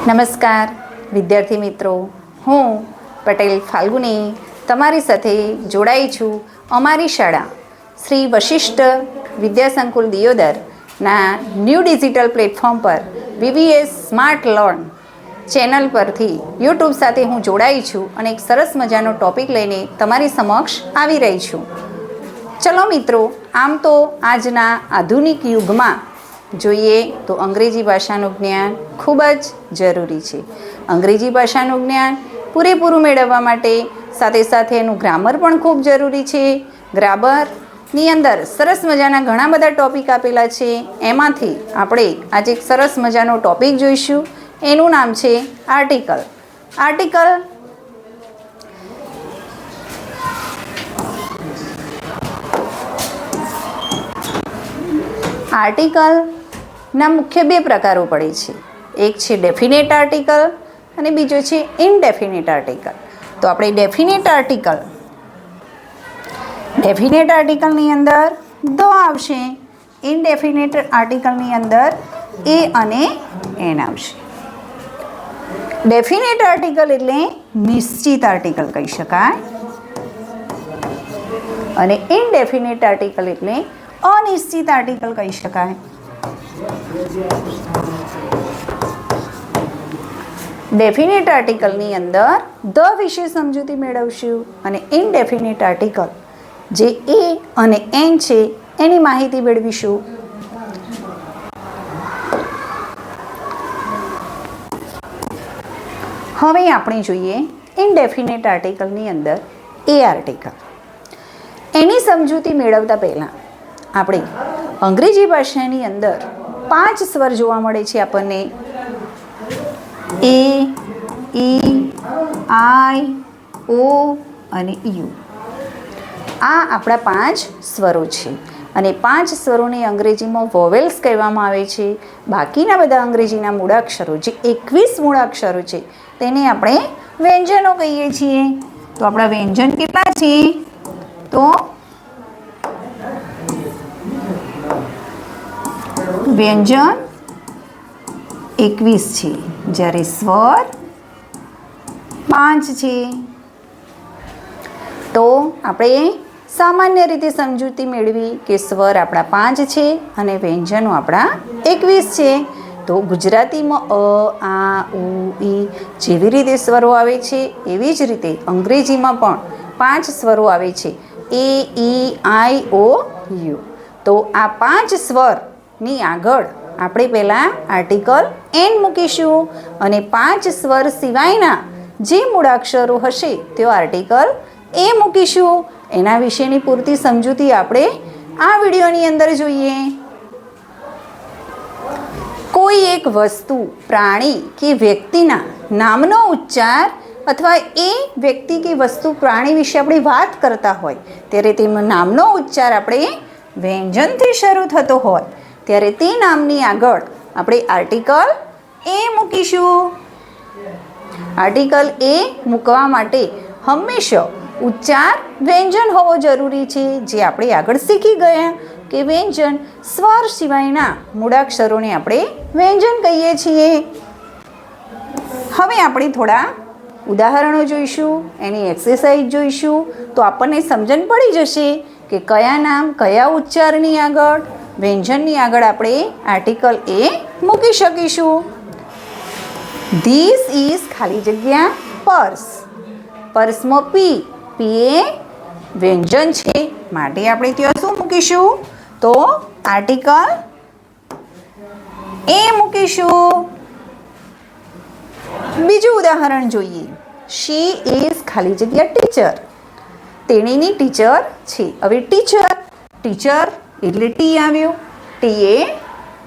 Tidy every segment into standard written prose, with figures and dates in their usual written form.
નમસ્કાર વિદ્યાર્થી મિત્રો, હું પટેલ ફાલ્ગુની તમારી સાથે જોડાઈ છું અમારી શાળા Shri Vashishtha વિદ્યાસંકુલ દિયોદરના new digital platform પર VVS સ્માર્ટ લર્ન ચેનલ પરથી યુટ્યુબ સાથે હું જોડાઈ છું અને એક સરસ મજાનો ટૉપિક લઈને તમારી સમક્ષ આવી રહી છું. ચલો મિત્રો, આમ તો આજના આધુનિક યુગમાં જોઈએ તો અંગ્રેજી ભાષાનું જ્ઞાન ખૂબ જ જરૂરી છે. અંગ્રેજી ભાષાનું જ્ઞાન પૂરેપૂરું મેળવવા માટે સાથે સાથે એનું ગ્રામર પણ ખૂબ જરૂરી છે. ગ્રામરની અંદર સરસ મજાના ઘણા બધા ટૉપિક આપેલા છે. એમાંથી આપણે આજે એક સરસ મજાનો ટૉપિક જોઈશું. એનું નામ છે આર્ટિકલ. આર્ટિકલના મુખ્ય બે પ્રકારો પડે છે. એક છે ડેફિનેટ આર્ટિકલ અને બીજો છે ઇનડેફિનેટ આર્ટિકલ. તો આપણે ડેફિનેટ આર્ટિકલની અંદર ધ આવશે, ઇનડેફિનેટ આર્ટિકલની અંદર એ અને એન આવશે. ડેફિનેટ આર્ટિકલ એટલે નિશ્ચિત આર્ટિકલ કહી શકાય અને ઇનડેફિનેટ આર્ટિકલ એટલે અનિશ્ચિત આર્ટિકલ કહી શકાય. ડેફિનેટ આર્ટિકલની અંદર ધ વિશે સમજૂતી મેળવશું અને ઇનડેફિનેટ આર્ટિકલ જે એ અને એન છે એની માહિતી મેળવીશું. હવે આપણે જોઈએ ઇનડેફિનેટ આર્ટિકલની અંદર એ આર્ટિકલ. એની સમજૂતી મેળવતા પહેલાં આપણે અંગ્રેજી ભાષાની અંદર 5 સ્વર જોવા મળે છે આપણને. એ, ઈ, આઈ, ઓ અને યુ. આ આપણા 5 સ્વરો છે અને 5 સ્વરોને અંગ્રેજીમાં વોવેલ્સ કહેવામાં આવે છે. બાકીના બધા અંગ્રેજીના મૂળાક્ષરો જે 21 મૂળાક્ષરો છે તેને આપણે વ્યંજનો કહીએ છીએ. તો આપણા વ્યંજન કેટલા છે? તો વ્યંજન 21 છે, જ્યારે સ્વર 5 છે. તો આપણે સામાન્ય રીતે સમજૂતી મેળવી કે સ્વર આપણા 5 છે અને વ્યંજનો આપણા 21 છે. તો ગુજરાતીમાં અ, આ, ઉ, ઈ જેવી રીતે સ્વરો આવે છે એવી જ રીતે અંગ્રેજીમાં પણ 5 સ્વરો આવે છે. એ, ઈ, આઈ, ઓ, યુ. તો આ 5 સ્વરની આગળ આપણે પહેલાં આર્ટિકલ એન મૂકીશું અને 5 સ્વર સિવાયના જે મૂળાક્ષરો હશે તે આર્ટિકલ એ મૂકીશું. એના વિશેની પૂરતી સમજૂતી આપણે આ વિડીયોની અંદર જોઈએ. કોઈ એક વસ્તુ, પ્રાણી કે વ્યક્તિના નામનો ઉચ્ચાર અથવા એ વ્યક્તિ કે વસ્તુ, પ્રાણી વિશે આપણે વાત કરતા હોય ત્યારે તેમનો નામનો ઉચ્ચાર આપણે વ્યંજનથી શરૂ થતો હોય ત્યારે તે નામની આગળ આપણે આર્ટિકલ એ મૂકીશું. આર્ટિકલ એ મૂકવા માટે હંમેશા ઉચ્ચાર વ્યંજન હોવો જરૂરી છે. જે આપણે આગળ શીખી ગયા કે વ્યંજન સ્વર સિવાયના મૂળાક્ષરોને આપણે વ્યંજન કહીએ છીએ. હવે આપણે થોડા ઉદાહરણો જોઈશું, એની એક્સરસાઇઝ જોઈશું તો આપણને સમજણ પડી જશે કે કયા નામ, કયા ઉચ્ચારની આગળ, વ્યંજનની આગળ આપણે આર્ટિકલ એ મૂકી શકીશું. ધીસ ઇઝ ખાલી જગ્યા પર્સ. પર્સમાં પી એ વ્યંજન છે માટે આપણે ત્યાં શું મૂકીશું? તો આર્ટિકલ એ મૂકીશું. બીજું ઉદાહરણ જોઈએ. શી ઇઝ ખાલી જગ્યા ટીચર. તેણીની ટીચર છે. હવે ટીચર એટલે ટી આવ્યું. ટી એ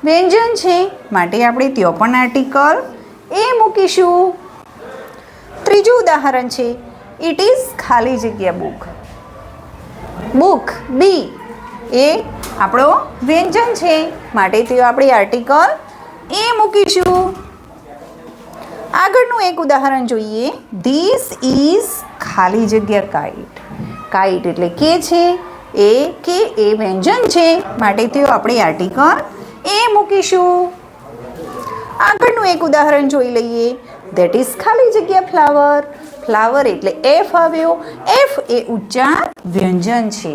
વ્યંજન છે માટે આપણે ત્યાં પણ આર્ટિકલ એ મૂકીશું. ત્રીજું ઉદાહરણ છે. ઇટ ઇઝ ખાલી જગ્યા બુક. બુક બી એ આપણો વ્યંજન છે માટે તે આપણે આર્ટિકલ એ મૂકીશું. આગળનું એક ઉદાહરણ જોઈએ. ધીસ ઇઝ ખાલી જગ્યા કાઇટ. કાઇટ એટલે કે છે. એ કે એ વ્યંજન છે માટે તે આપણે આર્ટિકલ એ મૂકીશું. આગળનું એક ઉદાહરણ જોઈ લઈએ. ધેટ ઇઝ ખાલી જગ્યા ફ્લાવર. ફ્લાવર એટલે એફ આવ્યો. એફ એ ઉચ્ચાર વ્યંજન છે,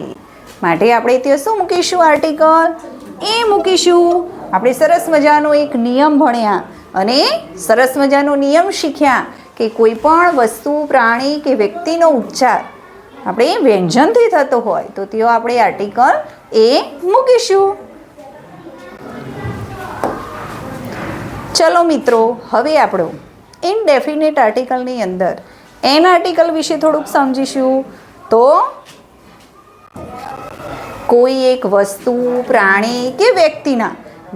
માટે આપણે ત્યાં શું મૂકીશું? આર્ટિકલ એ મૂકીશું. આપણે સરસ મજાનો એક નિયમ ભણ્યા અને સરસ મજાનો નિયમ શીખ્યા કે કોઈ પણ વસ્તુ, પ્રાણી કે વ્યક્તિનો ઉચ્ચાર આપણે વ્યંજનથી થતો હોય તો ત્યાં આપણે આર્ટિકલ એ મૂકીશું. ચલો મિત્રો, હવે આપણો ઇનડેફિનેટ આર્ટિકલની અંદર એન આર્ટિકલ વિશે થોડુંક સમજીશું. તો કોઈ એક વસ્તુ, પ્રાણી કે વ્યક્તિના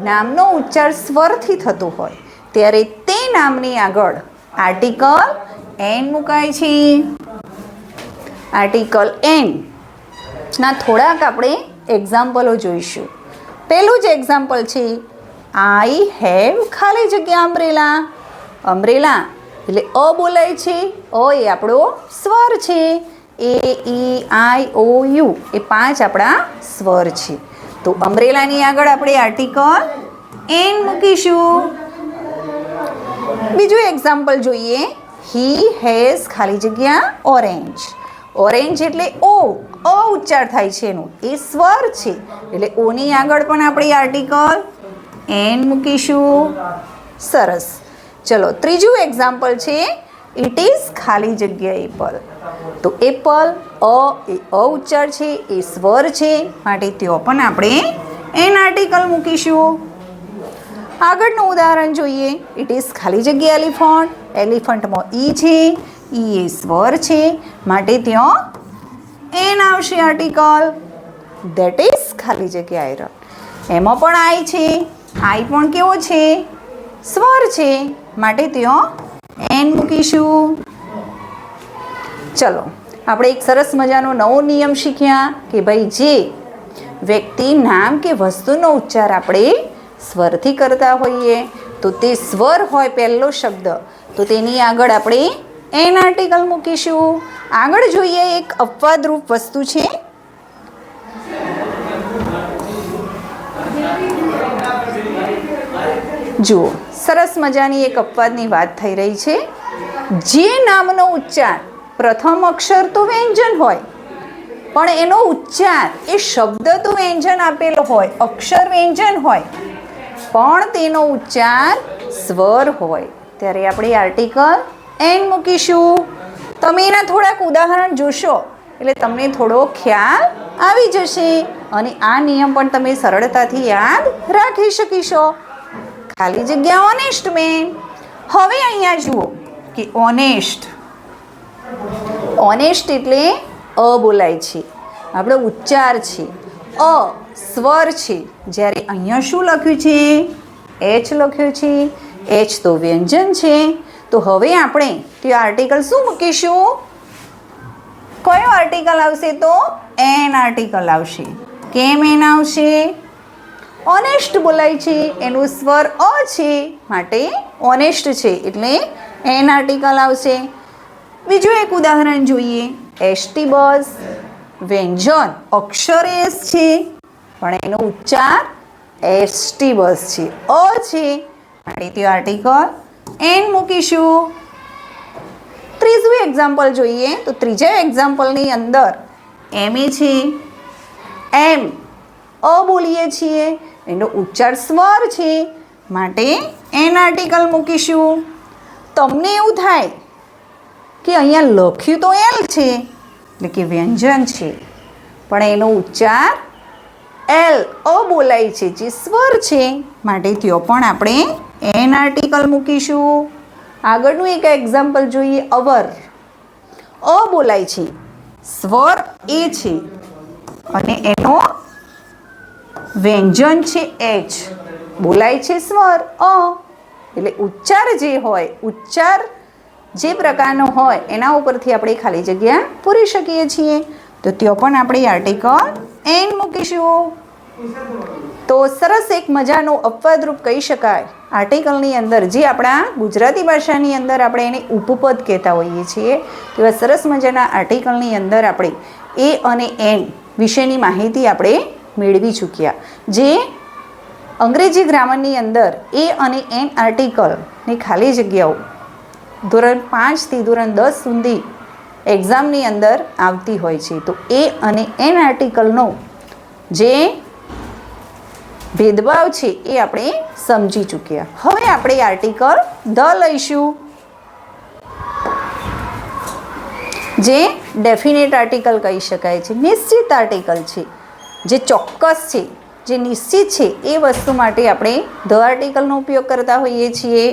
નામનો ઉચ્ચાર સ્વરથી થતો હોય ત્યારે તે નામની આગળ આર્ટિકલ એન મુકાય છે. આર્ટિકલ એન ના થોડાક આપણે એક્ઝામ્પલો જોઈશું. પહેલું જ એક્ઝામ્પલ છે આઈ હેવ ખાલી જગ્યા અમ્બ્રેલા. અમ્બ્રેલા એટલે અ બોલાય છે. અ એ આપણો સ્વર છે. એ, ઈ, આઈ, ઓ, યુ એ 5 આપણા સ્વર છે. તો અમ્બ્રેલાની આગળ આપણે આર્ટિકલ એન મૂકીશું. બીજું એક્ઝામ્પલ જોઈએ. હી હેઝ ખાલી જગ્યા ઓરેન્જ. ઓરેન્જ એટલે ઓ, અ ઉચ્ચાર થાય છે એનું, એ સ્વર છે એટલે ઓની આગળ પણ આપણે આર્ટિકલ એન મૂકીશું. સરસ. ચલો, ત્રીજું એક્ઝામ્પલ છે ઇટ ઇઝ ખાલી જગ્યા એપલ. તો એપલ એ અ ઉચ્ચાર છે, એ સ્વર છે, માટે ત્યાં પણ આપણે એન આર્ટિકલ મૂકીશું. આગળનું ઉદાહરણ જોઈએ. ઇટ ઇઝ ખાલી જગ્યા એલિફન્ટ. એલિફન્ટમાં ઈ છે, ઈ એ સ્વર છે, માટે ત્યાં એન આવશે આર્ટિકલ. ધેટ ઇઝ ખાલી જગ્યા આયરન. એમાં પણ આઈ છે. આઈ પણ કેવો છે? સ્વર છે, માટે ત્યાં એન મૂકીશું. ચલો, આપણે એક સરસ મજાનો નવો નિયમ શીખ્યા કે ભાઈ જે વ્યક્તિ, નામ કે વસ્તુનો ઉચ્ચાર આપણે સ્વરથી કરતા હોઈએ તો તે સ્વર હોય પહેલો શબ્દ તો તેની આગળ આપણે એન આર્ટિકલ મૂકીશું. આગળ જોઈએ એક અપવાદરૂપ વસ્તુ છે. જુઓ, સરસ મજાની એક અપવાદની વાત થઈ રહી છે. જે નામનો ઉચ્ચાર પ્રથમ અક્ષર તો વ્યંજન હોય પણ એનો ઉચ્ચાર, એ શબ્દ તો વ્યંજન આપેલો હોય, અક્ષર વ્યંજન હોય, પણ તેનો ઉચ્ચાર સ્વર હોય ત્યારે આપણે આર્ટિકલ એન મૂકીશું. તમે એના થોડાક ઉદાહરણ જોશો એટલે તમને થોડો ખ્યાલ આવી જશે અને આ નિયમ પણ તમે સરળતાથી યાદ રાખી શકીશો. ખાલી જગ્યા ઓનેસ્ટ મેન. હવે અહીંયા જુઓ કે ઓનેસ્ટ, ઓનેસ્ટ એટલે અ બોલાય છે, આપણો ઉચ્ચાર છે, અ સ્વર છે. જ્યારે અહીંયા શું લખ્યું છે? એચ લખ્યું છે. એચ તો વ્યંજન છે. તો હવે આપણે તે આર્ટિકલ શું મૂકીશું? કયો આર્ટિકલ આવશે? તો એન આર્ટિકલ આવશે. કેમ એન આવશે? ઓનેસ્ટ બોલાય છે, એનું સ્વર અ છે, માટે ઓનેસ્ટ છે એટલે એન આર્ટિકલ આવશે. બીજું એક ઉદાહરણ જોઈએ. ST bus. વ્યંજન અક્ષર એસ છે પણ એનો ઉચ્ચાર એસટી બસ છે, અ છે, માટે તે આર્ટિકલ એન મૂકીશું. ત્રીજું એક્ઝામ્પલ જોઈએ. તો ત્રીજા એક્ઝામ્પલની અંદર એમ એ છે. એમ અ બોલીએ છીએ, એનો ઉચ્ચાર સ્વર છે, માટે એન આર્ટિકલ મૂકીશું. તમને એવું થાય કે અહીંયા લખ્યું તો એલ છે એટલે કે વ્યંજન છે પણ એનો ઉચ્ચાર એલ અ બોલાય છે, જે સ્વર છે, માટે ત્યાં પણ આપણે એન આર્ટિકલ મૂકીશું. આગળનું એક એક્ઝામ્પલ જોઈએ. અવર. અ બોલાય છે, સ્વર એ છે અને એનો વ્યંજન છે એચ, બોલાય છે સ્વર અ, એટલે ઉચ્ચાર જે હોય, ઉચ્ચાર જે પ્રકારનો હોય એના ઉપરથી આપણે ખાલી જગ્યા પૂરી શકીએ છીએ. તો ત્યાં પણ આપણે આર્ટિકલ એન મૂકીશું. તો સરસ એક મજાનો અપવાદરૂપ કહી શકાય આર્ટિકલની અંદર, જે આપણા ગુજરાતી ભાષાની અંદર આપણે એને ઉપપદ કહેતા હોઈએ છીએ, તેવા સરસ મજાના આર્ટિકલની અંદર આપણે એ અને એન વિશેની માહિતી આપણે મેળવી ચૂક્યા. જે અંગ્રેજી ગ્રામરની અંદર એ અને એન આર્ટિકલની ખાલી જગ્યાઓ ધોરણ 5 થી ધોરણ 10 સુધી એક્ઝામની અંદર આવતી હોય છે. તો એ અને એન આર્ટિકલનો જે ભેદભાવ છે એ આપણે સમજી ચૂક્યા. હવે આપણે આર્ટિકલ ધ લઈશું, જે ડેફિનેટ આર્ટિકલ કહી શકાય છે, નિશ્ચિત આર્ટિકલ છે, જે ચોક્કસ છે, જે નિશ્ચિત છે એ વસ્તુ માટે આપણે ધ આર્ટિકલનો ઉપયોગ કરતા હોઈએ છીએ.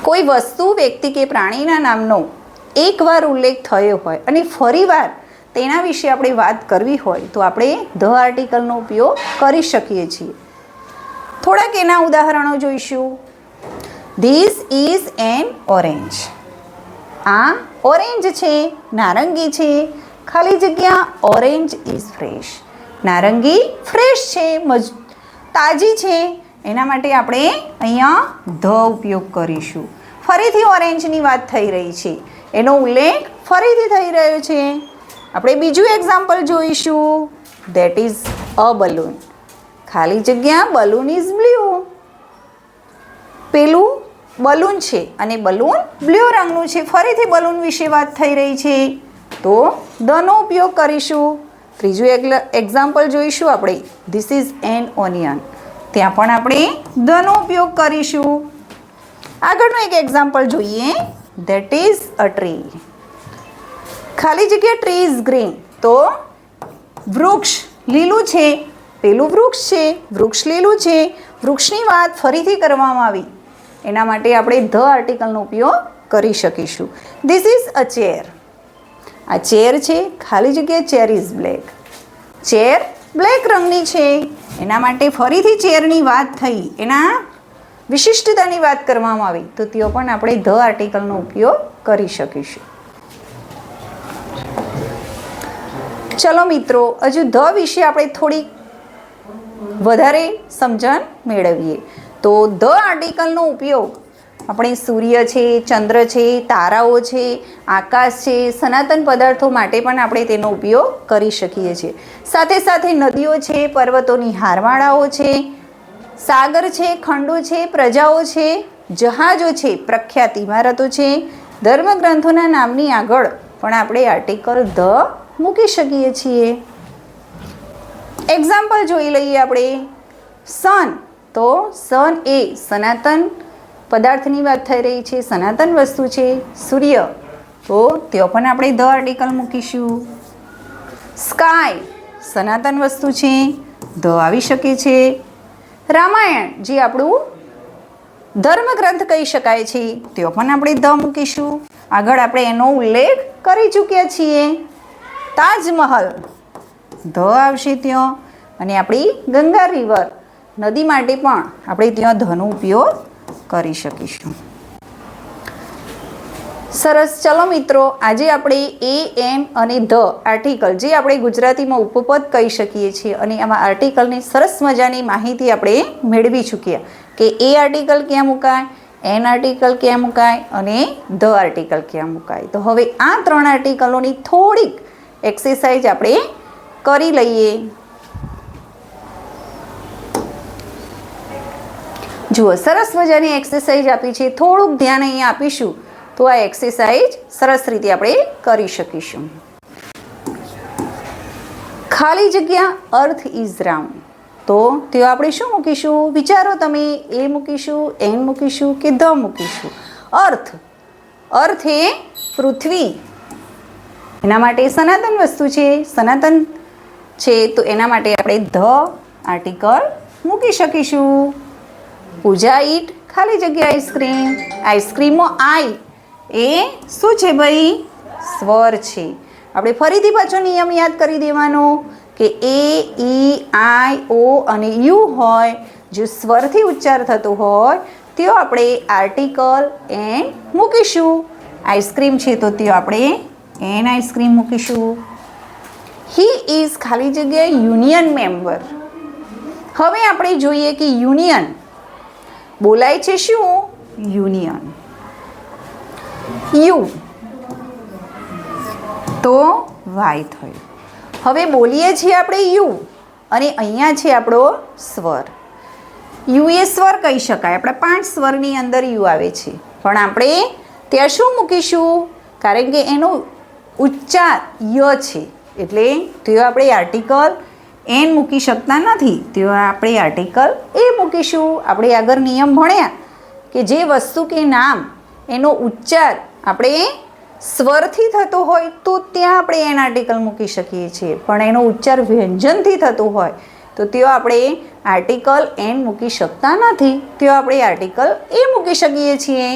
કોઈ વસ્તુ, વ્યક્તિ કે પ્રાણીના નામનો એકવાર ઉલ્લેખ થયો હોય અને ફરીવાર તેના વિશે આપણે વાત કરવી હોય તો આપણે ધ આર્ટિકલનો ઉપયોગ કરી શકીએ છીએ. થોડાક એના ઉદાહરણો જોઈશું. This is an orange. આ ઓરેન્જ છે, નારંગી છે, ખાલી જગ્યા ઓરેન્જ ઇઝ ફ્રેશ. નારંગી ફ્રેશ છે, તાજી છે, એના માટે આપણે અહીંયા ધ ઉપયોગ કરીશું. ફરીથી ઓરેન્જની વાત થઈ રહી છે, એનો ઉલ્લેખ ફરીથી થઈ રહ્યો છે. આપણે બીજું એક્ઝામ્પલ જોઈશું. That is a balloon. ખાલી જગ્યા બલૂન ઇઝ બ્લુ. પેલું બલૂન છે અને બલૂન બ્લુ રંગનું છે. ફરીથી બલૂન વિશે વાત થઈ રહી છે તો ધનો ઉપયોગ કરીશું. ત્રીજું એક્ઝામ્પલ જોઈશું આપણે. This is an onion. ત્યાં પણ આપણે ધનો ઉપયોગ કરીશું. આગળનું એક એક્ઝામ્પલ જોઈએ. That is a tree. ખાલી જગ્યા ટ્રી ઇઝ ગ્રીન. તો વૃક્ષ લીલું છે, પેલું વૃક્ષ છે, વૃક્ષ લીલું છે, વૃક્ષની વાત ફરીથી કરવામાં આવી, એના માટે આપણે ધ આર્ટિકલનો ઉપયોગ કરી શકીશું. This is a chair. આ ચેર છે, ખાલી જગ્યા chair is black. Chair black રંગની છે, એના માટે ફરીથી ચેરની વાત થઈ, એના વિશિષ્ટતાની વાત કરવામાં આવી તો તેઓ પણ આપણે ધ આર્ટિકલનો ઉપયોગ કરી શકીશું. ચલો મિત્રો, હજુ ધ વિશે આપણે થોડી વધારે સમજણ મેળવીએ. તો ધ આર્ટિકલનો ઉપયોગ આપણે સૂર્ય છે, ચંદ્ર છે, તારાઓ છે, આકાશ છે, સનાતન પદાર્થો માટે પણ આપણે તેનો ઉપયોગ કરી શકીએ છીએ. સાથે સાથે નદીઓ છે, પર્વતોની હારમાળાઓ છે, સાગર છે, ખંડો છે, પ્રજાઓ છે, જહાજો છે, પ્રખ્યાત ઇમારતો છે, ધર્મગ્રંથોના નામની આગળ પણ આપણે આર્ટિકલ ધ મૂકી શકીએ છીએ. એક્ઝામ્પલ જોઈ લઈએ આપણે. સન. તો સન એ સનાતન પદાર્થની વાત થઈ રહી છે, સનાતન વસ્તુ છે. સૂર્ય. તો તેઓ પણ આપણે ધ આર્ટિકલ મૂકીશું. સ્કાય સનાતન વસ્તુ છે, ધ આવી શકે છે. રામાયણ જે આપણું ધર્મગ્રંથ કહી શકાય છે, તેઓ પણ આપણે ધ મૂકીશું. આગળ આપણે એનો ઉલ્લેખ કરી ચૂક્યા છીએ. તાજમહલ ધ આવશે ત્યાં. અને આપણી ગંગા રિવર નદી માટે પણ આપણે ત્યાં ધનો ઉપયોગ કરી શકીશું. સરસ. ચલો મિત્રો, આજે આપણે એ, એન અને ધ આર્ટિકલ જે આપણે ગુજરાતીમાં ઉપપદ કહી શકીએ છીએ અને આમાં આર્ટિકલની સરસ મજાની માહિતી આપણે મેળવી ચૂક્યા કે એ આર્ટિકલ ક્યાં મુકાય, એન આર્ટિકલ ક્યાં મુકાય અને ધ આર્ટિકલ ક્યાં મુકાય. તો હવે આ ત્રણ આર્ટિકલોની થોડીક એક્સરસાઇઝ આપણે કરી લઈએ. જુઓ, સરસ મજાની એક્સરસાઇઝ આપી છે. થોડુંક ધ્યાન અહીંયા આપીશું તો આ એક્સરસાઇઝ સરસ રીતે આપણે કરી શકીશું. ખાલી જગ્યા અર્થ ઇઝ રાઉન્ડ. તો તેઓ આપણે શું મૂકીશું? વિચારો તમે. એ મૂકીશું, એન મૂકીશું કે ધ મૂકીશું? અર્થ. અર્થ એ પૃથ્વી. એના માટે સનાતન વસ્તુ છે, સનાતન છે, તો એના માટે આપણે ધ આર્ટિકલ મૂકી શકીશું. પૂજા ઈટ. ખાલી જગ્યા આઈસ્ક્રીમ. આઈસ્ક્રીમમાં આઈ એ શું છે ભાઈ? સ્વર છે. આપણે ફરીથી પાછો નિયમ યાદ કરી દેવાનો કે એ, ઈ, આઈ, ઓ અને યુ હોય, જો સ્વરથી ઉચ્ચાર થતો હોય તેઓ આપણે આર્ટિકલ એન મૂકીશું. આઈસ્ક્રીમ છે તો તેઓ આપણે એન આઈસ્ક્રીમ મૂકીશું. હી ઇઝ ખાલી જગ્યા યુનિયન મેમ્બર. હવે આપણે જોઈએ કે યુનિયન બોલાય છે શું? યુનિયન. યુ તો વાય થયું. હવે બોલીએ છીએ આપણે યુ અને અહીંયા છે આપણો સ્વર. યુ એ સ્વર કહી શકાય. આપણા 5 સ્વરની અંદર યુ આવે છે, પણ આપણે ત્યાં શું મૂકીશું? કારણ કે એનો ઉચ્ચાર ય છે, એટલે ત્યાં આપણે આર્ટિકલ એન મૂકી શકતા નથી. ત્યાં આપણે આર્ટિકલ એ મૂકીશું. આપણે આગળ નિયમ ભણ્યા કે જે વસ્તુ કે નામ એનો ઉચ્ચાર આપણે સ્વરથી થતો હોય તો ત્યાં આપણે એન આર્ટિકલ મૂકી શકીએ છીએ, પણ એનો ઉચ્ચાર વ્યંજનથી થતો હોય તો ત્યાં આપણે આર્ટિકલ એન મૂકી શકતા નથી. ત્યાં આપણે આર્ટિકલ એ મૂકી શકીએ છીએ.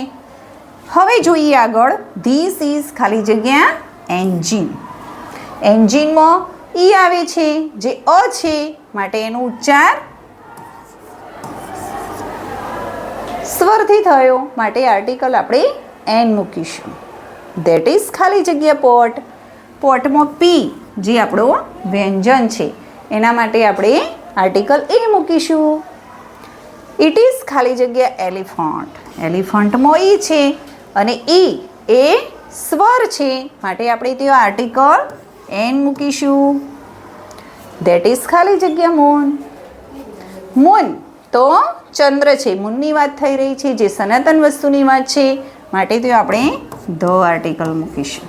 હવે જોઈએ આગળ. ધીસ ઇઝ ખાલી જગ્યા એન્જિન. એન્જિનમાં ઈ આવે છે જે અ છે, માટે એનો ઉચ્ચાર સ્વરથી થયો, માટે આર્ટિકલ આપણે એન મૂકીશું. ધેટ ઇઝ ખાલી જગ્યા પોટ. પોટમાં પી જે આપણો વ્યંજન છે એના માટે આપણે આર્ટિકલ એ મૂકીશું. ઇટ ઇઝ ખાલી જગ્યા એલિફન્ટ. એલિફન્ટમાં ઈ છે અને ઈ એ સ્વર છે, માટે આપણે ત્યાં આર્ટિકલ એન મૂકીશું. ધેટ ઇઝ ખાલી જગ્યા મૂન. મૂન તો ચંદ્ર છે, મૂનની વાત થઈ રહી છે, જે સનાતન વસ્તુની વાત છે, માટે તો આપણે ધ આર્ટિકલ મૂકીશું.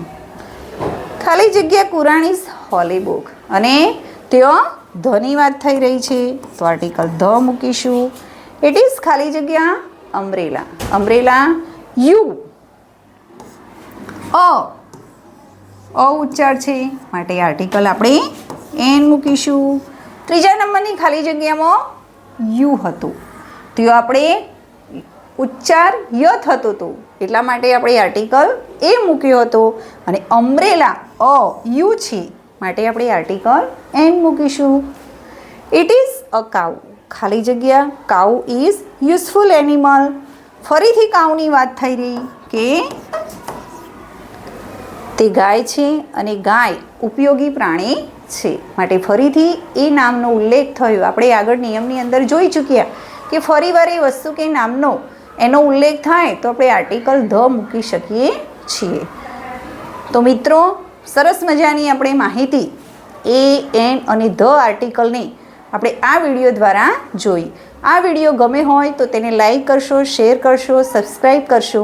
ખાલી જગ્યા કુરાન ઇઝ હોલી બુક. અને ત્યાં ધની વાત થઈ રહી છે તો આર્ટિકલ ધ મૂકીશું. ઇટ ઇઝ ખાલી જગ્યા અમ્બ્રેલા. અમ્બ્રેલા યુ અ ઉચ્ચાર છે, માટે આર્ટિકલ આપણે એન મૂકીશું. ત્રીજા નંબરની ખાલી જગ્યામાં યુ હતું, ત્યાં આપણે ઉચ્ચાર ય થતો હતો, એટલા માટે આપણે આર્ટિકલ એ મૂક્યો હતો. અને અમ્બ્રેલા યુ છે, માટે આપણે આર્ટિકલ એન મૂકીશું. ઇટ ઇઝ અ કાઉ. ખાલી જગ્યા કાઉ ઇઝ યુઝફુલ એનિમલ. ફરીથી કાઉની વાત થઈ રહી કે તે ગાય છે અને ગાય ઉપયોગી પ્રાણી છે, માટે ફરીથી એ નામનો ઉલ્લેખ થયો. આપણે આગળ નિયમની અંદર જોઈ ચૂક્યા કે ફરીવાર એ વસ્તુ કે નામનો એનો ઉલ્લેખ થાય તો આપણે આર્ટિકલ ધ મૂકી શકીએ છીએ. તો મિત્રો, સરસ મજાની આપણે માહિતી એ એન અને ધ આર્ટિકલની આપણે આ વિડીયો દ્વારા જોઈ. આ વિડીયો ગમે હોય તો તેને લાઈક કરશો, શેર કરશો, સબસ્ક્રાઈબ કરશો.